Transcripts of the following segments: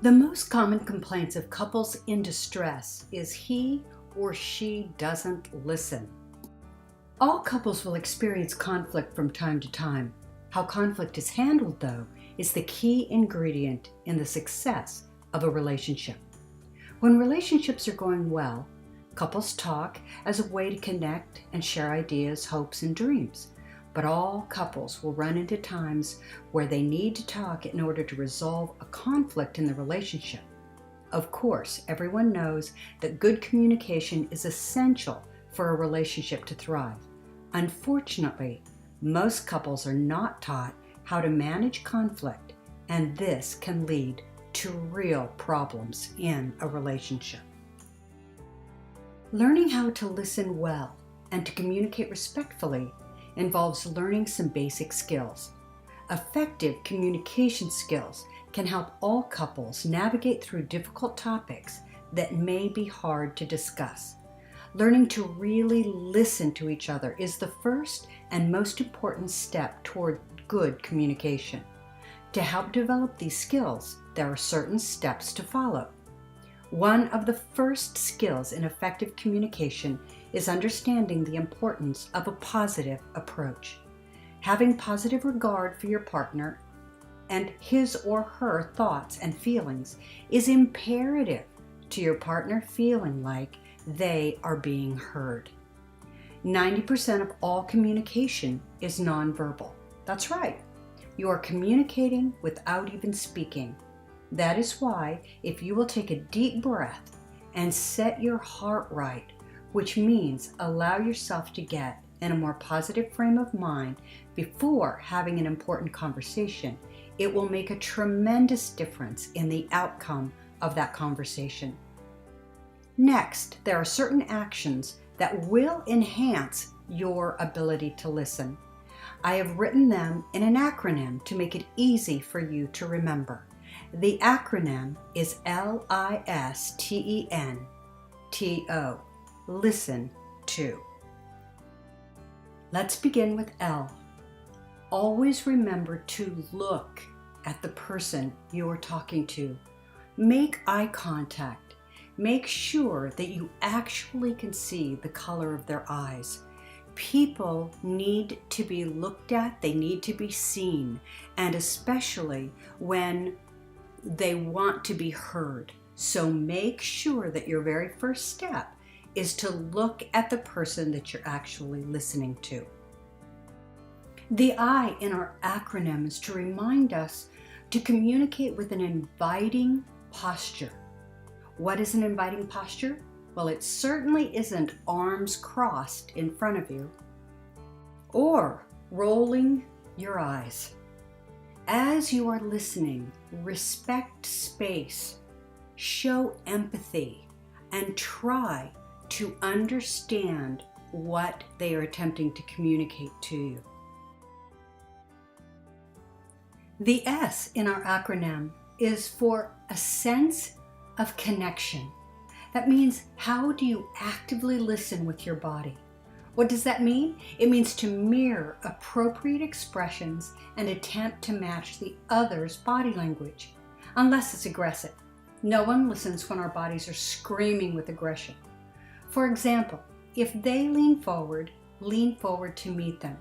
The most common complaints of couples in distress is he or she doesn't listen. All couples will experience conflict from time to time. How conflict is handled, though, is the key ingredient in the success of a relationship. When relationships are going well, couples talk as a way to connect and share ideas, hopes, and dreams. But all couples will run into times where they need to talk in order to resolve a conflict in the relationship. Of course, everyone knows that good communication is essential for a relationship to thrive. Unfortunately, most couples are not taught how to manage conflict, and this can lead to real problems in a relationship. Learning how to listen well and to communicate respectfully involves learning some basic skills. Effective communication skills can help all couples navigate through difficult topics that may be hard to discuss. Learning to really listen to each other is the first and most important step toward good communication. To help develop these skills, there are certain steps to follow. One of the first skills in effective communication is understanding the importance of a positive approach. Having positive regard for your partner and his or her thoughts and feelings is imperative to your partner feeling like they are being heard. 90% of all communication is nonverbal. That's right. You are communicating without even speaking. That is why, if you will take a deep breath and set your heart right, which means allow yourself to get in a more positive frame of mind before having an important conversation, it will make a tremendous difference in the outcome of that conversation. Next, there are certain actions that will enhance your ability to listen. I have written them in an acronym to make it easy for you to remember. The acronym is L.I.S.T.E.N. T.O. Listen to. Let's begin with L. Always remember to look at the person you are talking to. Make eye contact. Make sure that you actually can see the color of their eyes. People need to be looked at, they need to be seen, and especially when they want to be heard. So make sure that your very first step is to look at the person that you're actually listening to. The I in our acronym is to remind us to communicate with an inviting posture. What is an inviting posture? Well, it certainly isn't arms crossed in front of you or rolling your eyes. As you are listening, respect space, show empathy, and try to understand what they are attempting to communicate to you. The S in our acronym is for a sense of connection. That means, how do you actively listen with your body? What does that mean? It means to mirror appropriate expressions and attempt to match the other's body language, unless it's aggressive. No one listens when our bodies are screaming with aggression. For example, if they lean forward to meet them.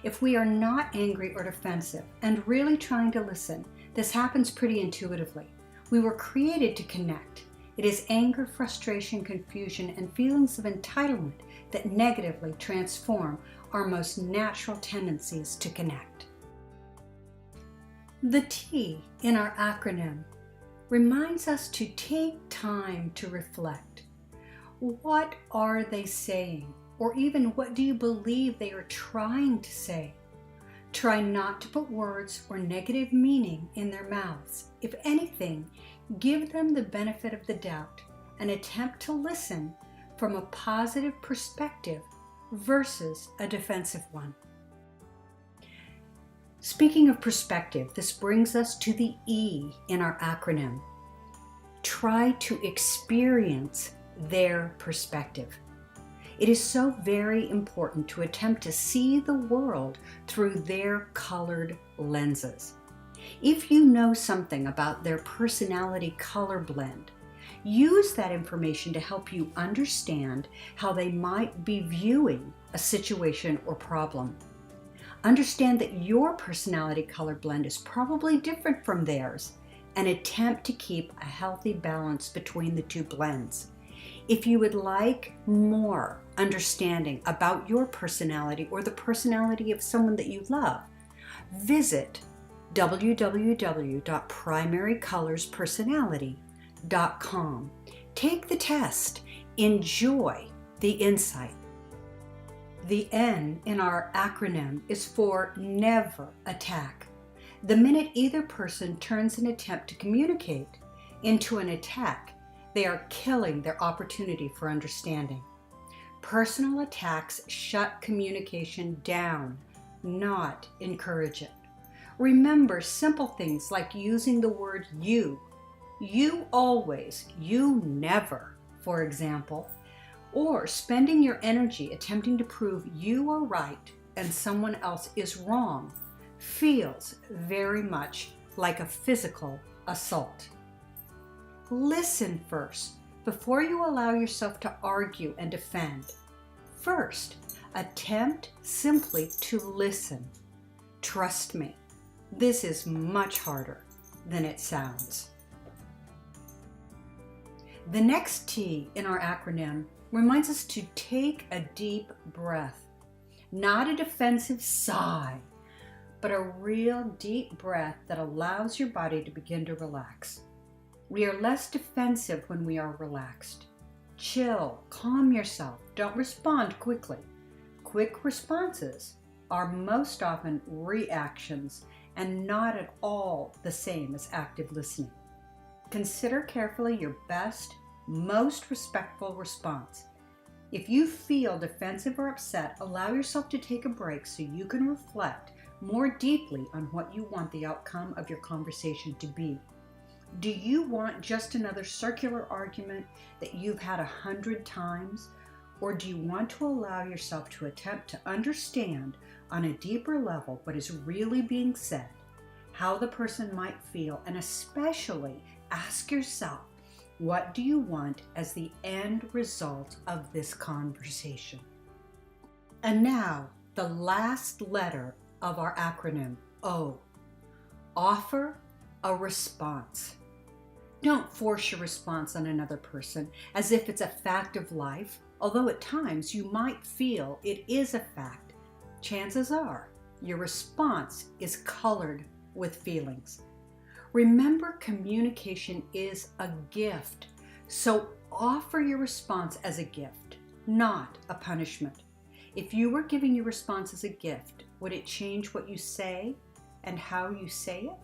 If we are not angry or defensive and really trying to listen, this happens pretty intuitively. We were created to connect. It is anger, frustration, confusion, and feelings of entitlement that negatively transform our most natural tendencies to connect. The T in our acronym reminds us to take time to reflect. What are they saying? Or even, what do you believe they are trying to say? Try not to put words or negative meaning in their mouths. If anything, give them the benefit of the doubt and attempt to listen from a positive perspective versus a defensive one. Speaking of perspective, this brings us to the E in our acronym. Try to experience their perspective. It is so very important to attempt to see the world through their colored lenses. If you know something about their personality color blend, use that information to help you understand how they might be viewing a situation or problem. Understand that your personality color blend is probably different from theirs, and attempt to keep a healthy balance between the two blends. If you would like more understanding about your personality or the personality of someone that you love, visit www.primarycolorspersonality.com. Take the test. Enjoy the insight. The N in our acronym is for never attack. The minute either person turns an attempt to communicate into an attack, they are killing their opportunity for understanding. Personal attacks shut communication down, not encourage it. Remember simple things like using the word you always, you never, for example, or spending your energy attempting to prove you are right and someone else is wrong feels very much like a physical assault. Listen first before you allow yourself to argue and defend. First, attempt simply to listen. Trust me, this is much harder than it sounds. The next T in our acronym reminds us to take a deep breath. Not a defensive sigh, but a real deep breath that allows your body to begin to relax. We are less defensive when we are relaxed. Chill, calm yourself, don't respond quickly. Quick responses are most often reactions and not at all the same as active listening. Consider carefully your best, most respectful response. If you feel defensive or upset, allow yourself to take a break so you can reflect more deeply on what you want the outcome of your conversation to be. Do you want just another circular argument that you've had 100 times? Or do you want to allow yourself to attempt to understand on a deeper level what is really being said, how the person might feel, and especially ask yourself, what do you want as the end result of this conversation? And now, the last letter of our acronym, O. Offer a response. Don't force your response on another person as if it's a fact of life, although at times you might feel it is a fact. Chances are your response is colored with feelings. Remember, communication is a gift, so offer your response as a gift, not a punishment. If you were giving your response as a gift, would it change what you say and how you say it?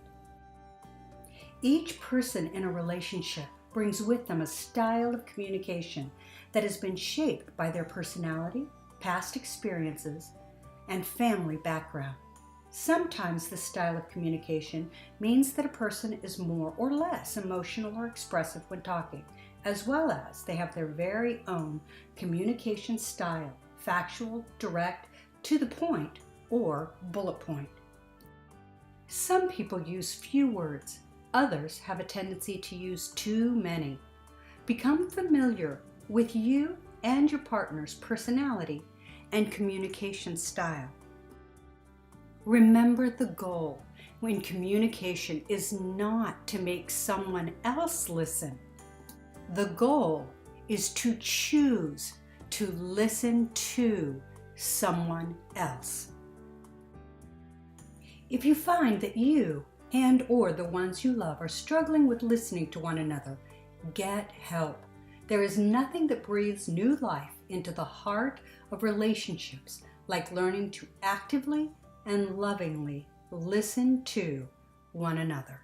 Each person in a relationship brings with them a style of communication that has been shaped by their personality, past experiences, and family background. Sometimes the style of communication means that a person is more or less emotional or expressive when talking, as well as they have their very own communication style, factual, direct, to the point, or bullet point. Some people use few words. Others have a tendency to use too many. Become familiar with you and your partner's personality and communication style. Remember the goal when communication is not to make someone else listen. The goal is to choose to listen to someone else. If you find that you and or the ones you love are struggling with listening to one another, get help. There is nothing that breathes new life into the heart of relationships like learning to actively and lovingly listen to one another.